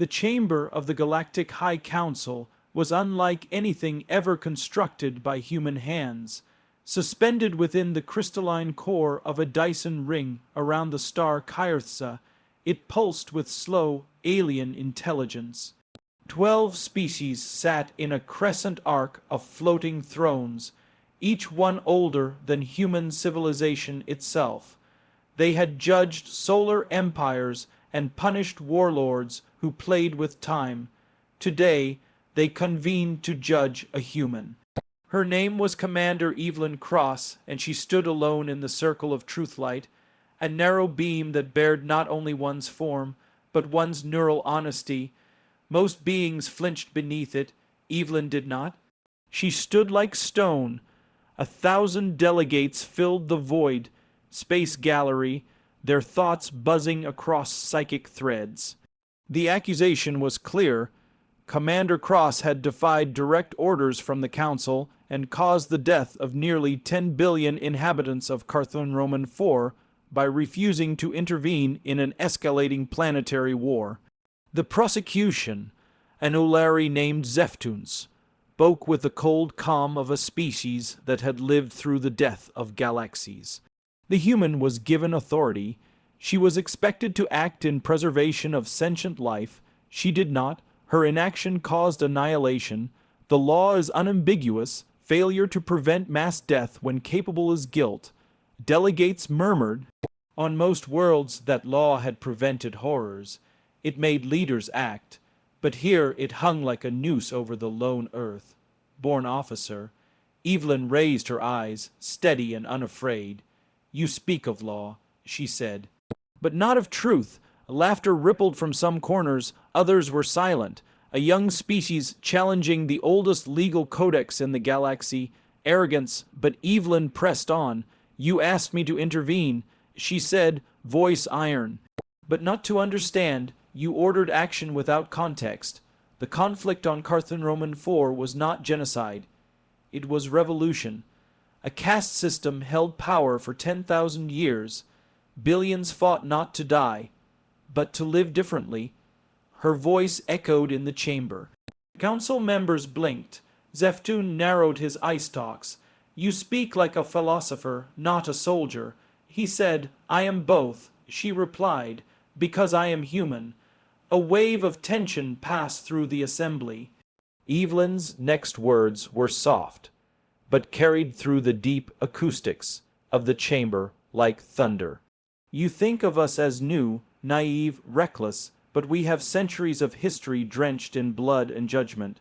The chamber of the Galactic High Council was unlike anything ever constructed by human hands. Suspended within the crystalline core of a Dyson ring around the star Kyrtha, it pulsed with slow, alien intelligence. 12 species sat in a crescent arc of floating thrones, each one older than human civilization itself. They had judged solar empires and punished warlords who played with time. Today, they convened to judge a human. Her name was Commander Evelyn Cross, and she stood alone in the circle of truthlight, a narrow beam that bared not only one's form, but one's neural honesty. Most beings flinched beneath it. Evelyn did not. She stood like stone. 1,000 delegates filled the void space gallery, their thoughts buzzing across psychic threads. The accusation was clear. Commander Cross had defied direct orders from the Council and caused the death of nearly 10 billion inhabitants of Carthon Roman IV by refusing to intervene in an escalating planetary war. The prosecution, an Olari named Zeftuns, spoke with the cold calm of a species that had lived through the death of galaxies. The human was given authority. She was expected to act in preservation of sentient life. She did not. Her inaction caused annihilation. The law is unambiguous. Failure to prevent mass death when capable is guilt. Delegates murmured. On most worlds that law had prevented horrors. It made leaders act. But here it hung like a noose over the lone earth. Born officer, Evelyn raised her eyes, steady and unafraid. "You speak of law," she said. "But not of truth." Laughter rippled from some corners. Others were silent. A young species challenging the oldest legal codex in the galaxy. Arrogance, but Evelyn pressed on. "You asked me to intervene," she said, voice iron. "But not to understand. You ordered action without context. The conflict on Carthon Roman IV was not genocide. It was revolution. A caste system held power for 10,000 years. Billions fought not to die, but to live differently." Her voice echoed in the chamber. Council members blinked. Zeftun narrowed his eye stalks. "You speak like a philosopher, not a soldier." He said, "I am both," she replied, "because I am human." A wave of tension passed through the assembly. Evelyn's next words were soft, but carried through the deep acoustics of the chamber like thunder. "You think of us as new, naive, reckless, but we have centuries of history drenched in blood and judgment.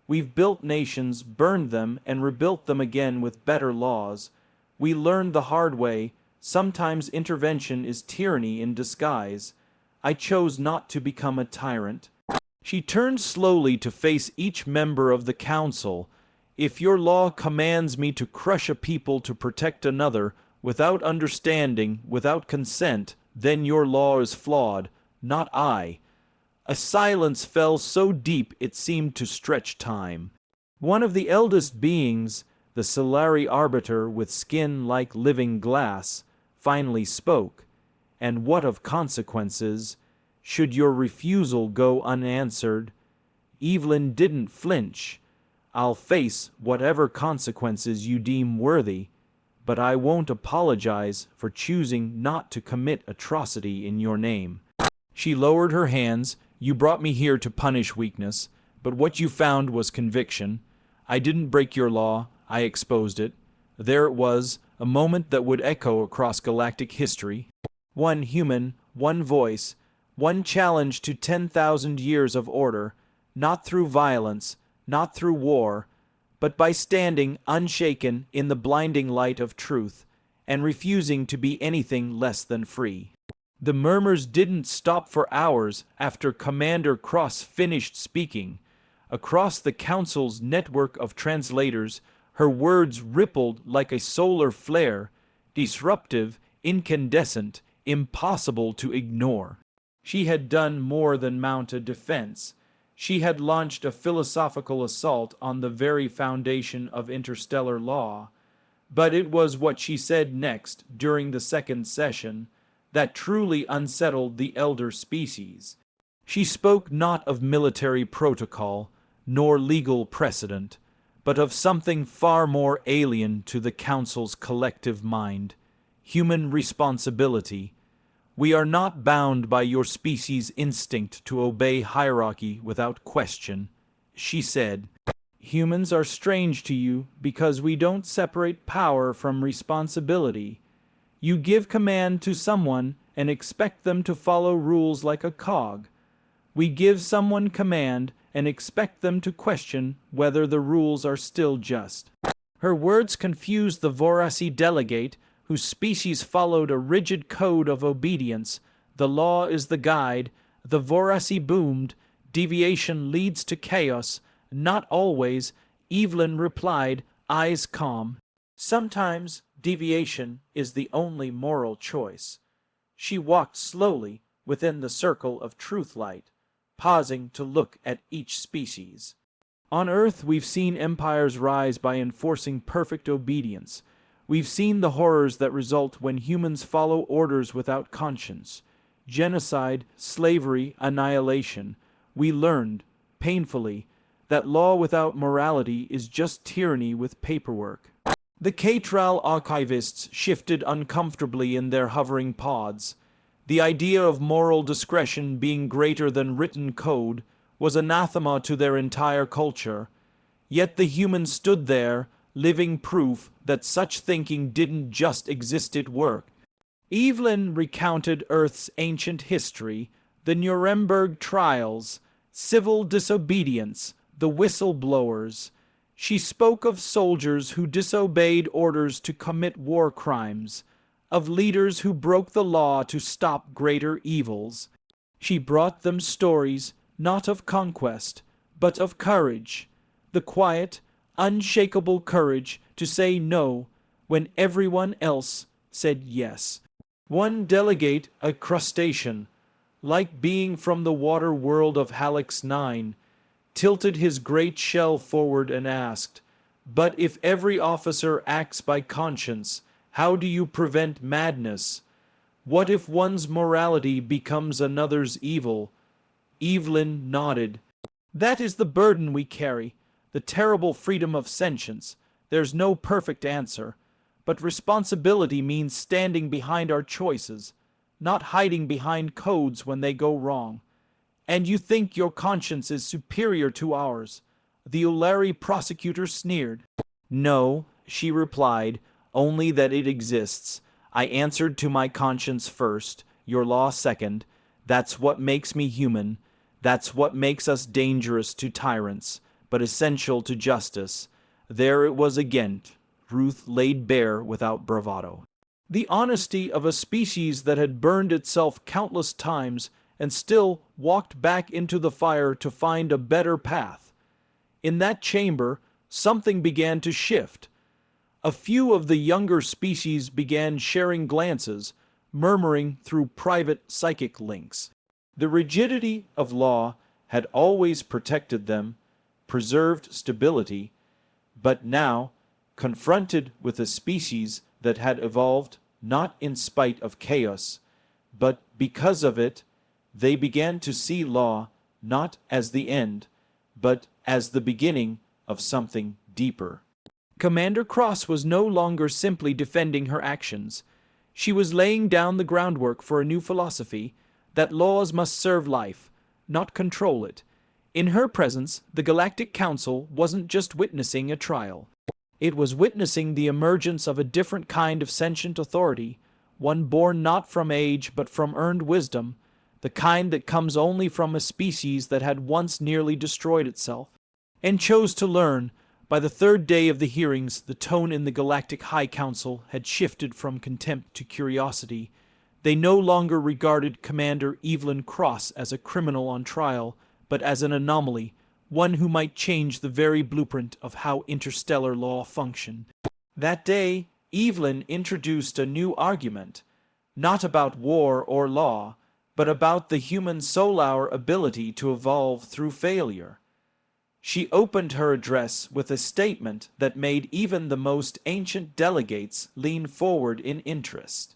We've built nations, burned them, and rebuilt them again with better laws. We learned the hard way. Sometimes intervention is tyranny in disguise. I chose not to become a tyrant." She turned slowly to face each member of the council. "If your law commands me to crush a people to protect another, without understanding, without consent, then your law is flawed, not I." A silence fell so deep it seemed to stretch time. One of the eldest beings, the Solari arbiter with skin like living glass, finally spoke. "And what of consequences? Should your refusal go unanswered?" Evelyn didn't flinch. "I'll face whatever consequences you deem worthy, but I won't apologize for choosing not to commit atrocity in your name." She lowered her hands. "You brought me here to punish weakness, but what you found was conviction. I didn't break your law, I exposed it. There it was, a moment that would echo across galactic history. One human, one voice, one challenge to 10,000 years of order, not through violence, not through war, but by standing unshaken in the blinding light of truth, and refusing to be anything less than free." The murmurs didn't stop for hours after Commander Cross finished speaking. Across the Council's network of translators, her words rippled like a solar flare, disruptive, incandescent, impossible to ignore. She had done more than mount a defense. She had launched a philosophical assault on the very foundation of interstellar law. But it was what she said next, during the second session, that truly unsettled the elder species. She spoke not of military protocol, nor legal precedent, but of something far more alien to the Council's collective mind: human responsibility. We are not bound by your species' instinct to obey hierarchy without question, she said. Humans are strange to you because we don't separate power from responsibility. You give command to someone and expect them to follow rules like a cog. We give someone command and expect them to question whether the rules are still just. Her words confused the Vorasi delegate, whose species followed a rigid code of obedience. The law is the guide. The Vorasi boomed. Deviation leads to chaos. Not always, Evelyn replied, eyes calm. Sometimes deviation is the only moral choice. She walked slowly within the circle of truth light, pausing to look at each species. On Earth, we've seen empires rise by enforcing perfect obedience. We've seen the horrors that result when humans follow orders without conscience. Genocide, slavery, annihilation. We learned, painfully, that law without morality is just tyranny with paperwork. The Catral archivists shifted uncomfortably in their hovering pods. The idea of moral discretion being greater than written code was anathema to their entire culture. Yet the humans stood there, living proof that such thinking didn't just exist at work. Evelyn recounted Earth's ancient history, the Nuremberg trials, civil disobedience, the whistleblowers. She spoke of soldiers who disobeyed orders to commit war crimes, of leaders who broke the law to stop greater evils. She brought them stories not of conquest, but of courage, the quiet, unshakable courage to say no when everyone else said yes. One delegate, a crustacean, like being from the water world of Halix 9, tilted his great shell forward and asked, "But if every officer acts by conscience, how do you prevent madness? What if one's morality becomes another's evil?" Evelyn nodded. "That is the burden we carry, the terrible freedom of sentience. There's no perfect answer, but responsibility means standing behind our choices, not hiding behind codes when they go wrong. And you think your conscience is superior to ours?" The Ulari prosecutor sneered. "No," she replied, "only that it exists. I answered to my conscience first, your law second. That's what makes me human. That's what makes us dangerous to tyrants, but essential to justice." There it was again, Ruth laid bare without bravado. The honesty of a species that had burned itself countless times and still walked back into the fire to find a better path. In that chamber, something began to shift. A few of the younger species began sharing glances, murmuring through private psychic links. The rigidity of law had always protected them, preserved stability, but now, confronted with a species that had evolved not in spite of chaos, but because of it, they began to see law not as the end, but as the beginning of something deeper. Commander Cross was no longer simply defending her actions. She was laying down the groundwork for a new philosophy, that laws must serve life, not control it. In her presence, the Galactic Council wasn't just witnessing a trial. It was witnessing the emergence of a different kind of sentient authority, one born not from age but from earned wisdom, the kind that comes only from a species that had once nearly destroyed itself, and chose to learn. By the third day of the hearings, the tone in the Galactic High Council had shifted from contempt to curiosity. They no longer regarded Commander Evelyn Cross as a criminal on trial, but as an anomaly, one who might change the very blueprint of how interstellar law functioned. That day, Evelyn introduced a new argument, not about war or law, but about the human solar ability to evolve through failure. She opened her address with a statement that made even the most ancient delegates lean forward in interest.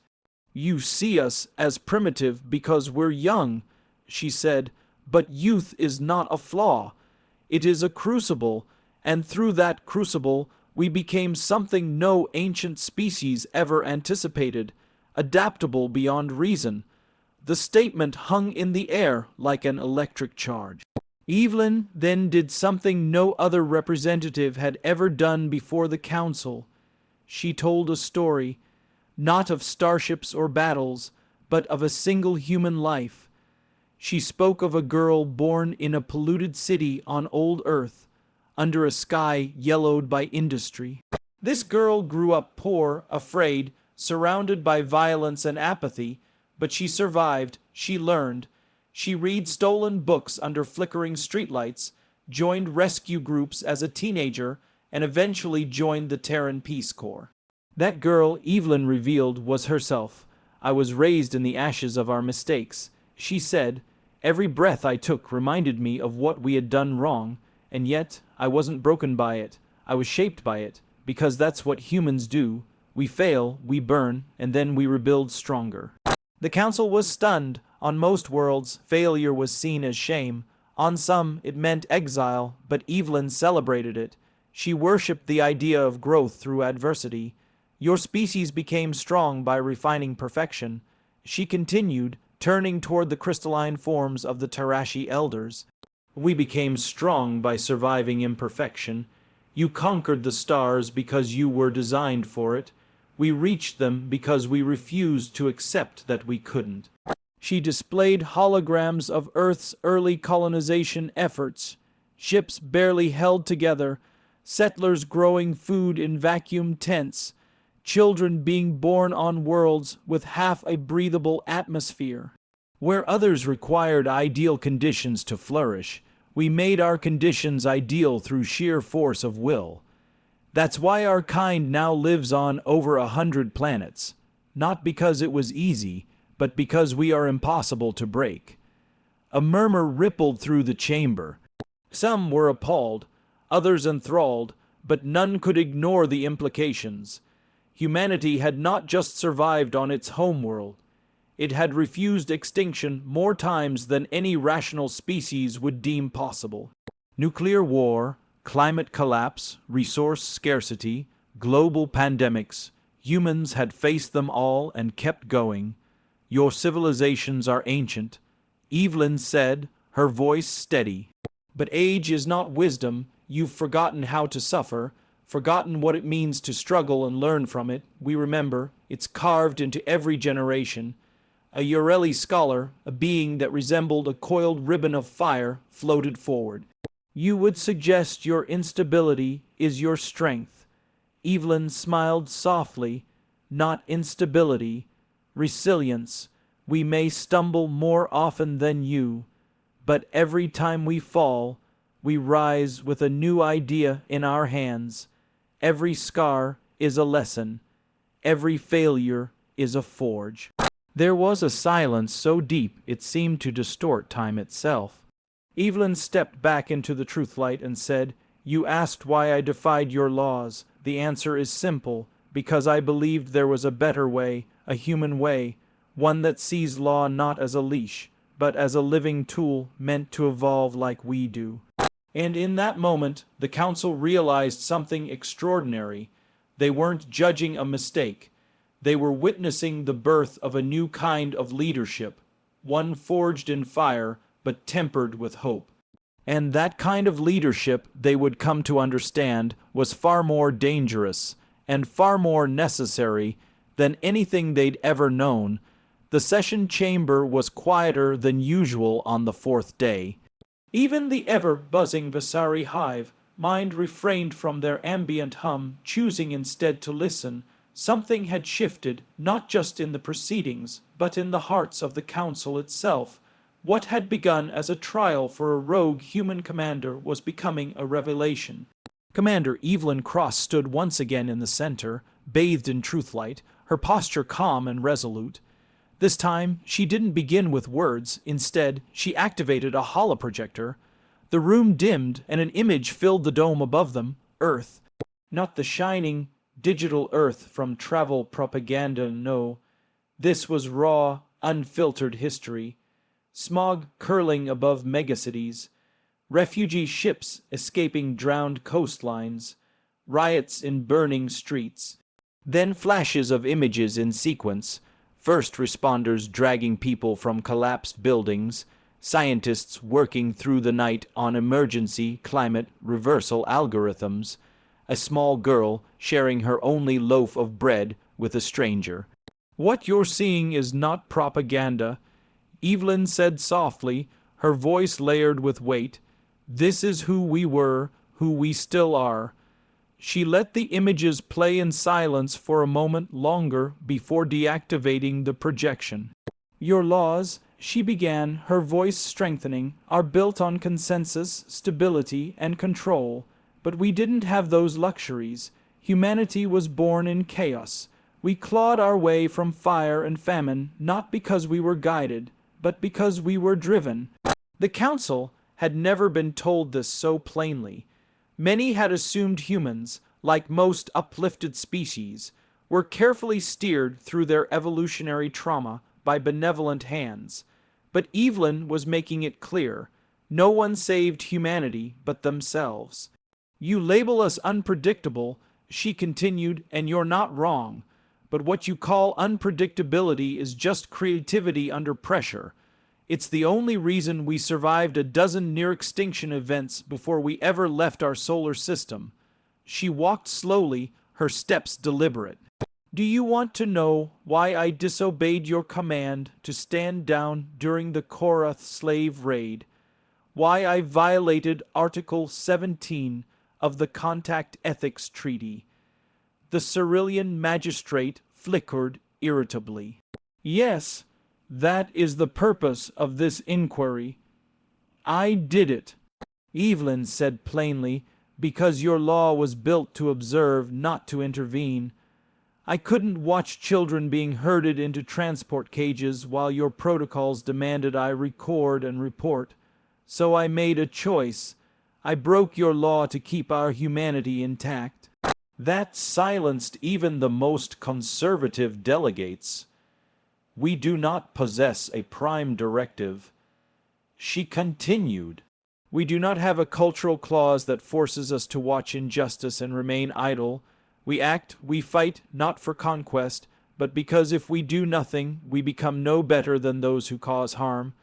"You see us as primitive because we're young," she said, But youth is not a flaw. It is a crucible, and through that crucible we became something no ancient species ever anticipated, adaptable beyond reason. The statement hung in the air like an electric charge. Evelyn then did something no other representative had ever done before the council. She told a story, not of starships or battles, but of a single human life. She spoke of a girl born in a polluted city on old Earth, under a sky yellowed by industry. This girl grew up poor, afraid, surrounded by violence and apathy, but she survived, she learned. She read stolen books under flickering streetlights, joined rescue groups as a teenager, and eventually joined the Terran Peace Corps. That girl, Evelyn revealed, was herself. I was raised in the ashes of our mistakes. She said, every breath I took reminded me of what we had done wrong, and yet I wasn't broken by it. I was shaped by it, because that's what humans do. We fail, we burn, and then we rebuild stronger. The council was stunned. On most worlds, failure was seen as shame. On some, it meant exile, but Evelyn celebrated it. She worshipped the idea of growth through adversity. Your species became strong by refining perfection. She continued, turning toward the crystalline forms of the Tarashi elders. We became strong by surviving imperfection. You conquered the stars because you were designed for it. We reached them because we refused to accept that we couldn't. She displayed holograms of Earth's early colonization efforts. Ships barely held together, settlers growing food in vacuum tents, children being born on worlds with half a breathable atmosphere. Where others required ideal conditions to flourish, we made our conditions ideal through sheer force of will. That's why our kind now lives on over 100 planets, not because it was easy, but because we are impossible to break. A murmur rippled through the chamber. Some were appalled, others enthralled, but none could ignore the implications. Humanity had not just survived on its homeworld. It had refused extinction more times than any rational species would deem possible. Nuclear war, climate collapse, resource scarcity, global pandemics, humans had faced them all and kept going. Your civilizations are ancient, Evelyn said, her voice steady. But age is not wisdom. You've forgotten how to suffer, forgotten what it means to struggle and learn from it. We remember, it's carved into every generation. A Ureli scholar, a being that resembled a coiled ribbon of fire, floated forward. You would suggest your instability is your strength. Evelyn smiled softly. Not instability, resilience. We may stumble more often than you, but every time we fall, we rise with a new idea in our hands. Every scar is a lesson. Every failure is a forge. There was a silence so deep it seemed to distort time itself. Evelyn stepped back into the truthlight and said, "You asked why I defied your laws. The answer is simple, because I believed there was a better way, a human way, one that sees law not as a leash, but as a living tool meant to evolve like we do." And in that moment, the council realized something extraordinary. They weren't judging a mistake. They were witnessing the birth of a new kind of leadership, one forged in fire, but tempered with hope. And that kind of leadership, they would come to understand, was far more dangerous and far more necessary than anything they'd ever known. The session chamber was quieter than usual on the fourth day. Even the ever-buzzing Vasari hive mind refrained from their ambient hum, choosing instead to listen. Something had shifted, not just in the proceedings, but in the hearts of the council itself. What had begun as a trial for a rogue human commander was becoming a revelation. Commander Evelyn Cross stood once again in the center, bathed in truthlight, her posture calm and resolute. This time, she didn't begin with words. Instead, she activated a holoprojector. The room dimmed, and an image filled the dome above them. Earth. Not the shining, digital Earth from travel propaganda, no. This was raw, unfiltered history. smog curling above megacities, refugee ships escaping drowned coastlines, riots in burning streets. Then flashes of images in sequence, first responders dragging people from collapsed buildings, scientists working through the night on emergency climate reversal algorithms, a small girl sharing her only loaf of bread with a stranger. "What you're seeing is not propaganda," Evelyn said softly, her voice layered with weight. "This is who we were, who we still are." She let the images play in silence for a moment longer before deactivating the projection. "Your laws," she began, her voice strengthening, "are built on consensus, stability, and control. But we didn't have those luxuries. Humanity was born in chaos. We clawed our way from fire and famine, not because we were guided, but because we were driven." The council had never been told this so plainly. Many had assumed humans, like most uplifted species, were carefully steered through their evolutionary trauma by benevolent hands. But Evelyn was making it clear, no one saved humanity but themselves. "You label us unpredictable," she continued, "and you're not wrong. But what you call unpredictability is just creativity under pressure. It's the only reason we survived a dozen near-extinction events before we ever left our solar system." She walked slowly, her steps deliberate. "Do you want to know why I disobeyed your command to stand down during the Korath slave raid? Why I violated Article 17 of the Contact Ethics Treaty?" The Cerulean magistrate flickered irritably. "Yes, that is the purpose of this inquiry. I did it," Evelyn said plainly, "because your law was built to observe, not to intervene. I couldn't watch children being herded into transport cages while your protocols demanded I record and report. So I made a choice. I broke your law to keep our humanity intact." That silenced even the most conservative delegates. "We do not possess a prime directive." She continued, "We do not have a cultural clause that forces us to watch injustice and remain idle. We act, we fight, not for conquest, but because if we do nothing, we become no better than those who cause harm.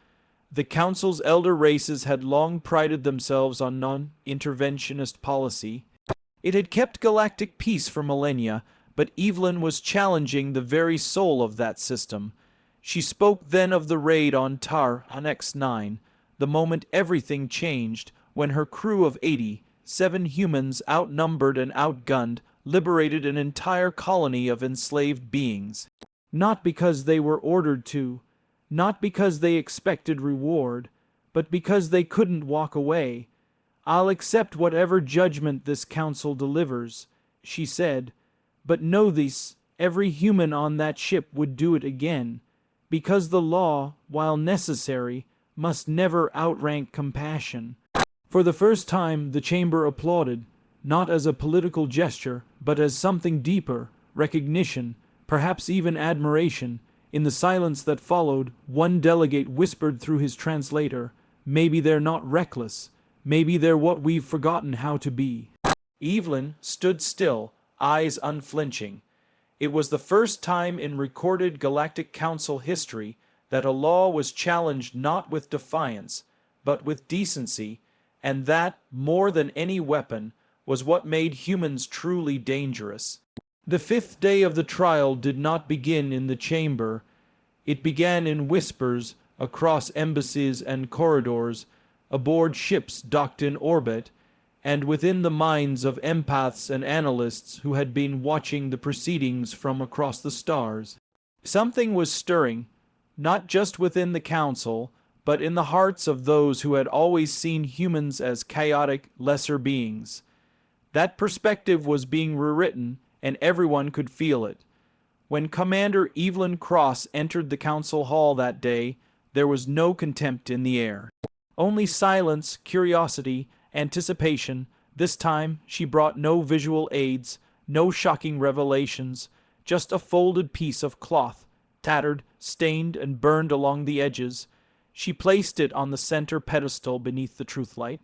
The Council's elder races had long prided themselves on non-interventionist policy. It had kept galactic peace for millennia, but Evelyn was challenging the very soul of that system. She spoke then of the raid on Tar on X9, the moment everything changed, when her crew of 80, 7 humans outnumbered and outgunned, liberated an entire colony of enslaved beings. Not because they were ordered to, not because they expected reward, but because they couldn't walk away. "I'll accept whatever judgment this council delivers," she said, "but know this, every human on that ship would do it again, because the law, while necessary, must never outrank compassion." For the first time, the chamber applauded, not as a political gesture, but as something deeper, recognition, perhaps even admiration. In the silence that followed, one delegate whispered through his translator, "Maybe they're not reckless. Maybe they're what we've forgotten how to be." Evelyn stood still, eyes unflinching. It was the first time in recorded Galactic Council history that a law was challenged not with defiance, but with decency, and that, more than any weapon, was what made humans truly dangerous. The 5th day of the trial did not begin in the chamber. It began in whispers, across embassies and corridors, aboard ships docked in orbit, and within the minds of empaths and analysts who had been watching the proceedings from across the stars. Something was stirring, not just within the council, but in the hearts of those who had always seen humans as chaotic, lesser beings. That perspective was being rewritten, and everyone could feel it. When Commander Evelyn Cross entered the council hall that day, there was no contempt in the air. Only silence, curiosity, anticipation. This time she brought no visual aids, no shocking revelations, just a folded piece of cloth, tattered, stained, and burned along the edges. She placed it on the center pedestal beneath the truth light.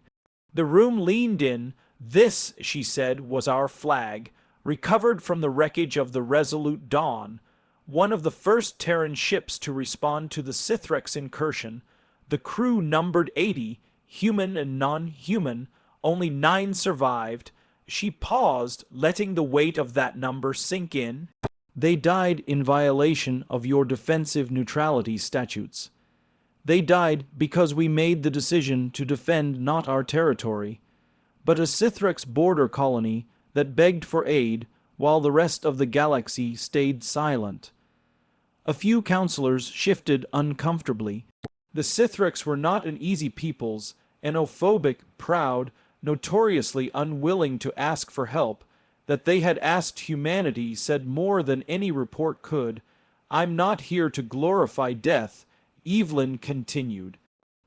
The room leaned in. This, she said, was our flag, recovered from the wreckage of the Resolute Dawn, one of the first Terran ships to respond to the Sithrex incursion. The crew numbered 80, human and non-human. Only 9 survived. She paused, letting the weight of that number sink in. They died in violation of your defensive neutrality statutes. They died because we made the decision to defend not our territory, but a Sithrex border colony that begged for aid while the rest of the galaxy stayed silent. A few counselors shifted uncomfortably. The Sithrex were not an easy peoples, xenophobic, proud, notoriously unwilling to ask for help. That they had asked humanity said more than any report could. I'm not here to glorify death, Evelyn continued.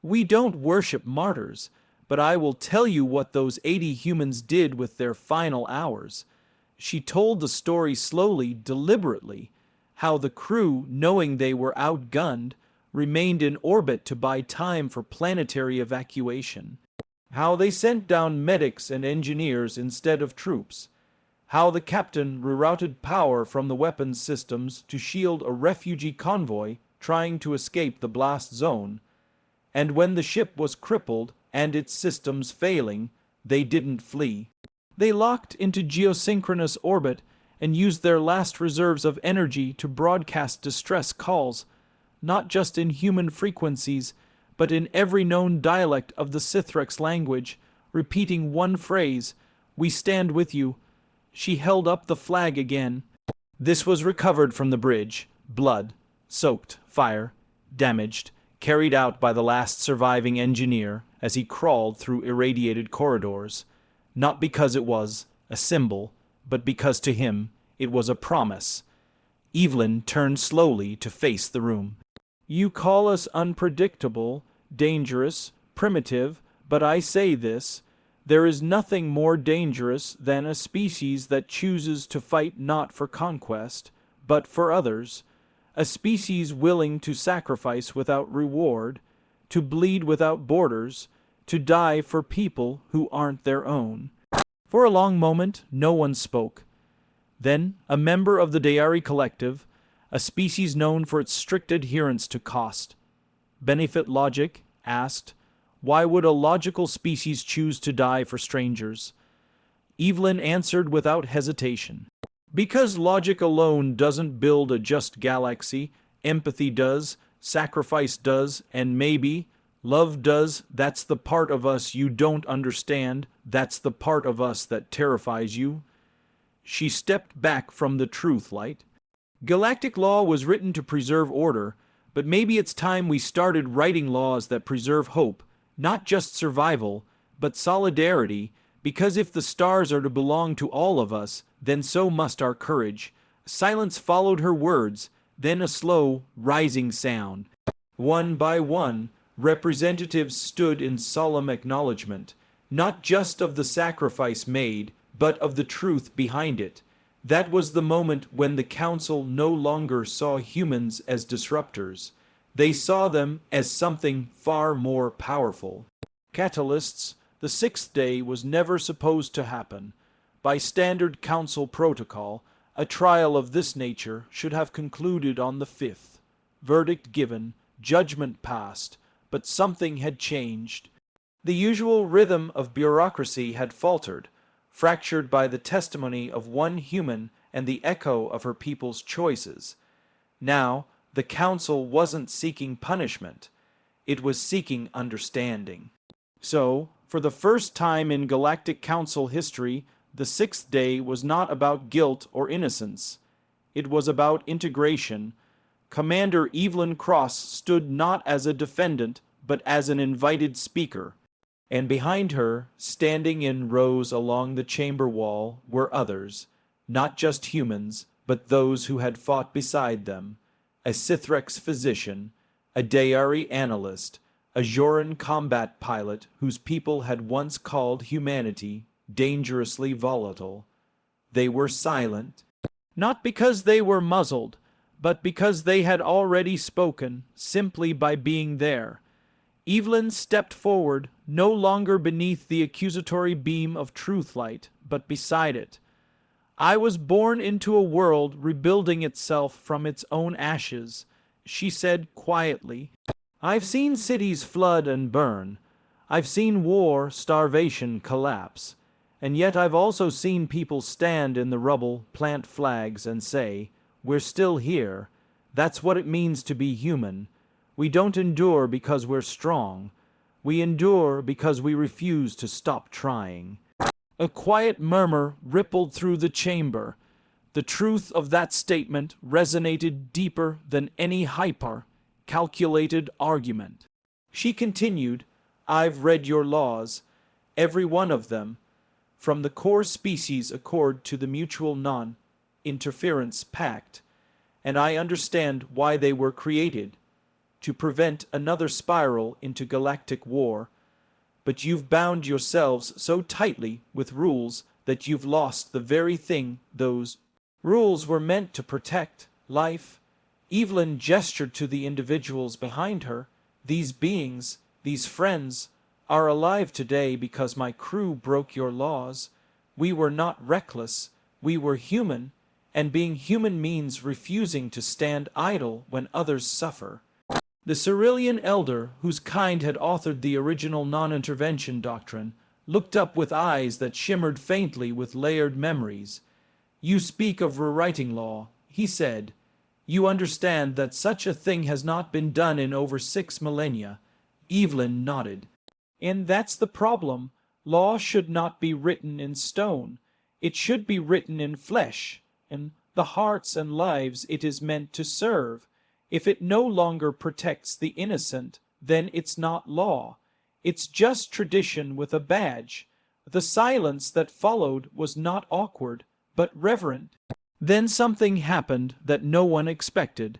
We don't worship martyrs, but I will tell you what those 80 humans did with their final hours. She told the story slowly, deliberately, how the crew, knowing they were outgunned, remained in orbit to buy time for planetary evacuation. How they sent down medics and engineers instead of troops. How the captain rerouted power from the weapons systems to shield a refugee convoy trying to escape the blast zone. And when the ship was crippled and its systems failing, they didn't flee. They locked into geosynchronous orbit and used their last reserves of energy to broadcast distress calls, not just in human frequencies, but in every known dialect of the Sithrex language, repeating one phrase, "We stand with you." She held up the flag again. This was recovered from the bridge, blood, soaked, fire, damaged, carried out by the last surviving engineer as he crawled through irradiated corridors, not because it was a symbol, but because to him it was a promise. Evelyn turned slowly to face the room. You call us unpredictable, dangerous, primitive, but I say this. There is nothing more dangerous than a species that chooses to fight not for conquest, but for others, a species willing to sacrifice without reward, to bleed without borders, to die for people who aren't their own. For a long moment, no one spoke. Then, a member of the Dayari Collective, a species known for its strict adherence to cost, benefit logic, asked, why would a logical species choose to die for strangers? Evelyn answered without hesitation. Because logic alone doesn't build a just galaxy, empathy does, sacrifice does, and maybe love does. That's the part of us you don't understand. That's the part of us that terrifies you. She stepped back from the truth light. Galactic law was written to preserve order, but maybe it's time we started writing laws that preserve hope, not just survival, but solidarity, because if the stars are to belong to all of us, then so must our courage. Silence followed her words, then a slow, rising sound. One by one, representatives stood in solemn acknowledgement, not just of the sacrifice made, but of the truth behind it. That was the moment when the Council no longer saw humans as disruptors. They saw them as something far more powerful. Catalysts, the 6th day was never supposed to happen. By standard Council protocol, a trial of this nature should have concluded on the 5th. Verdict given, judgment passed, but something had changed. The usual rhythm of bureaucracy had faltered, fractured by the testimony of one human and the echo of her people's choices. Now, the Council wasn't seeking punishment. It was seeking understanding. So, for the first time in Galactic Council history, the 6th day was not about guilt or innocence. It was about integration. Commander Evelyn Cross stood not as a defendant, but as an invited speaker. And behind her, standing in rows along the chamber wall, were others, not just humans, but those who had fought beside them. A Sithrex physician, a Dayari analyst, a Joran combat pilot whose people had once called humanity dangerously volatile. They were silent, not because they were muzzled, but because they had already spoken simply by being there. Evelyn stepped forward, no longer beneath the accusatory beam of truth light, but beside it. I was born into a world rebuilding itself from its own ashes, she said quietly. I've seen cities flood and burn. I've seen war, starvation, collapse. And yet I've also seen people stand in the rubble, plant flags, and say, "We're still here. That's what it means to be human. We don't endure because we're strong. We endure because we refuse to stop trying." A quiet murmur rippled through the chamber. The truth of that statement resonated deeper than any calculated argument. She continued, "I've read your laws, every one of them, from the core species accord to the mutual non-interference pact, and I understand why they were created, to prevent another spiral into galactic war. But you've bound yourselves so tightly with rules that you've lost the very thing those rules were meant to protect, life." Evelyn gestured to the individuals behind her. "These beings, these friends, are alive today because my crew broke your laws. We were not reckless, we were human, and being human means refusing to stand idle when others suffer." The Cerulean elder, whose kind had authored the original non-intervention doctrine, looked up with eyes that shimmered faintly with layered memories. "You speak of rewriting law," he said. "You understand that such a thing has not been done in over 6 millennia. Evelyn nodded. "And that's the problem. Law should not be written in stone. It should be written in flesh, in the hearts and lives it is meant to serve. If it no longer protects the innocent, then it's not law. It's just tradition with a badge." The silence that followed was not awkward, but reverent. Then something happened that no one expected.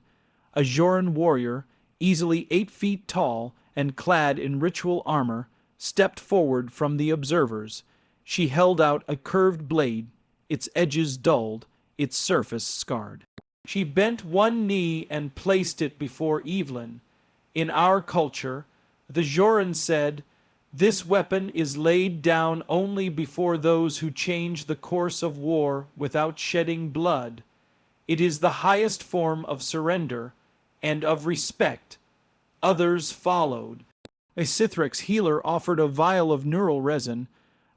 A Joran warrior, easily 8 feet tall and clad in ritual armor, stepped forward from the observers. She held out a curved blade, its edges dulled, its surface scarred. She bent one knee and placed it before Evelyn. In our culture, the Joran said, "This weapon is laid down only before those who change the course of war without shedding blood. It is the highest form of surrender and of respect." Others followed. A Sithrex healer offered a vial of neural resin.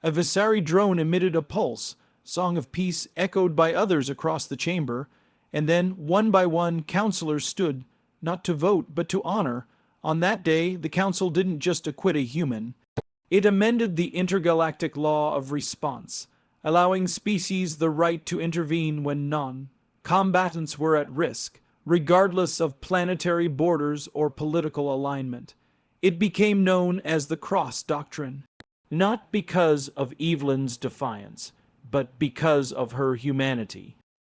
A Visari drone emitted a pulse. Song of Peace echoed by others across the chamber. And then, one by one, counselors stood, not to vote, but to honor. On that day, the council didn't just acquit a human. It amended the intergalactic law of response, allowing species the right to intervene when non-combatants were at risk, regardless of planetary borders or political alignment. It became known as the Cross Doctrine, not because of Evelyn's defiance, but because of her humanity.